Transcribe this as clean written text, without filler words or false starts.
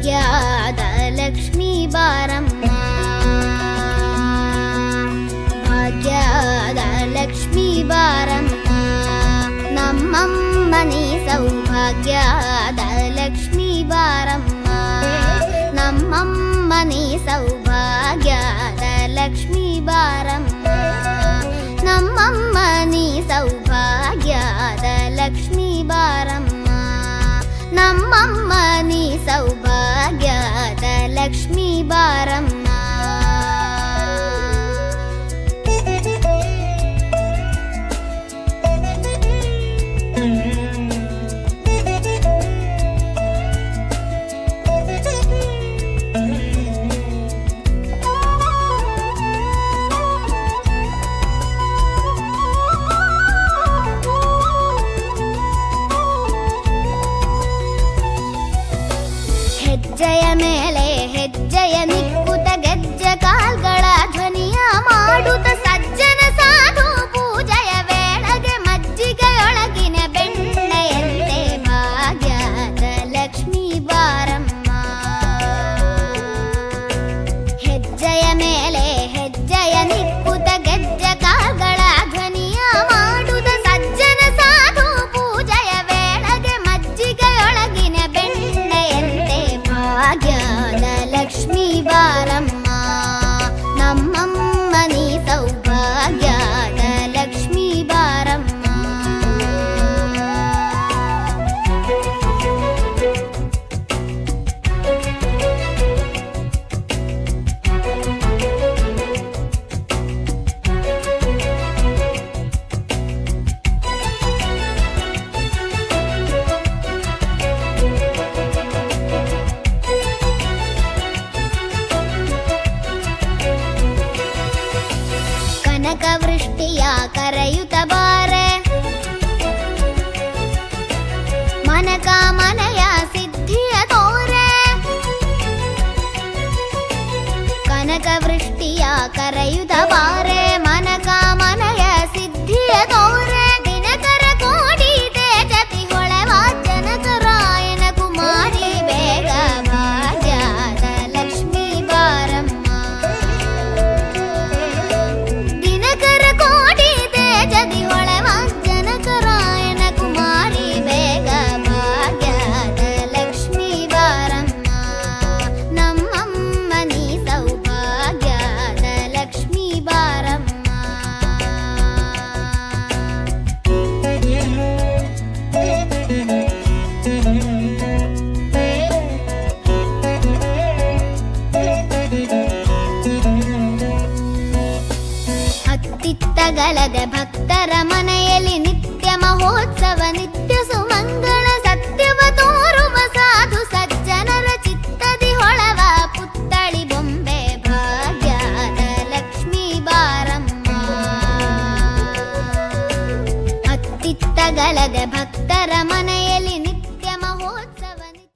ಭಾಗ್ಯದ ಲಕ್ಷ್ಮೀ ಬಾರಮ್ಮ, ಭಾಗ್ಯದ ಲಕ್ಷ್ಮೀ ಬಾರಮ್ಮ, ನಮ್ಮಮ್ಮ ನೀ ಸೌಭಾಗ್ಯದ ಲಕ್ಷ್ಮೀ ಬಾರಮ್ಮ, ನಮ್ಮಮ್ಮ ನೀ ಸೌಭಾಗ್ಯದ ಲಕ್ಷ್ಮೀ ಬಾರಮ್ಮ, ನಮ್ಮಮ್ಮ ನೀ ಸೌಭಾಗ್ಯದ ಲಕ್ಷ್ಮೀ ಬಾರಮ್ಮ, ನಮ್ಮಮ್ಮ ನೀ ಸೌಭಾಗ್ಯದ ಲಕ್ಷ್ಮೀ ಬಾರಮ್ಮ. ಹೆಜ್ಜೆಯ ಮೇಲೆ ಹೆಜ್ಜೆಯ ನಿಕ್ಕುತ ಗೆಜ್ಜೆ ಕಾಲ್ಗಳ ಧ್ವನಿಯ ಮಾಡುತ್ತ ಸಜ್ಜನ ಸಾಧು ಪೂಜೆಯ ವೇಳೆಗೆ ಮಜ್ಜಿಗೆಯೊಳಗಿನ ಬೆಣ್ಣೆಯಂತೆ ಭಾಗ್ಯದ ಲಕ್ಷ್ಮೀ ಬಾರಮ್ಮ, ಹೆಜ್ಜೆಯ ಮೇಲೆ ಹೆಜ್ಜೆಯ ನಿಕ್ಕುತ ಗೆಜ್ಜೆ ಕಾಲ್ಗಳ ಧ್ವನಿಯ ಮಾಡುತ್ತ ಸಜ್ಜನ ಸಾಧು ಪೂಜೆಯ ವೇಳೆಗೆ ಮಜ್ಜಿಗೆಯೊಳಗಿನ ಬೆಣ್ಣೆಯಂತೆ ಭಾಗ್ಯದ ಲಕ್ಷ್ಮೀ ಬಾರಮ್ಮ, ನಮ್ಮಮ್ಮ ನೀ ಸೌಭಾಗ್ಯದ ಲಕ್ಷ್ಮೀ ಬಾರಮ್ಮ. ಕನಕ ವೃಷ್ಟಿಯ ಕರೆಯುತ್ತ ಬಾರೆ, ಮನಕ ಮನೆಯ ಸಿದ್ಧಿಯ ತೋರೆ, ಕನಕ ವೃಷ್ಟಿಯ ಕರೆಯುತ್ತ ಬಾರೆ, ಮನಕ ಮನೆಯ ಸಿದ್ಧಿಯ ತೋರೆ, ದಿನಕರ ಕೋಡಿ ತೇಜತಿ ಹೊಳೆವ ಜನಕರಾಯನ ಕುಮಾರಿ ಬೇಗ ಭಾಗ್ಯದ ಲಕ್ಷ್ಮೀ ಬಾರಮ್ಮ, ದಿನಕರ ಕೋಡಿ ತೇಜದಿ ಹೊಳೆವ ಜನಕರಾಯನ ಕುಮಾರಿ ಬೇಗ ಭಾಗ್ಯದ ಲಕ್ಷ್ಮೀ ಬಾರಮ್ಮ, ನಮ್ಮಮ್ಮ ನೀ ಸೌಭಾಗ್ಯದ ಲಕ್ಷ್ಮೀ ಬಾರಮ್ಮ. ಹತ್ತಿತ್ತಗಲದೆ ಭಕ್ತರ ಮನೆಯಲ್ಲಿ ನಿತ್ಯ ಮಹೋತ್ಸವ, ನಿತ್ಯ ಸುಮಂಗಳ ಸತ್ಯವ ತೋರುವ ಸಾಧು ಸಜ್ಜನರ ಚಿತ್ತದಿ ಹೊಳವ ಪುತ್ತಳಿ ಬೊಂಬೆ ಭಾಗ್ಯದ ಲಕ್ಷ್ಮೀ ಬಾರಮ್ಮ, ಹತ್ತಿತ್ತಗಲದೆ ಭಕ್ತರ ಮನೆ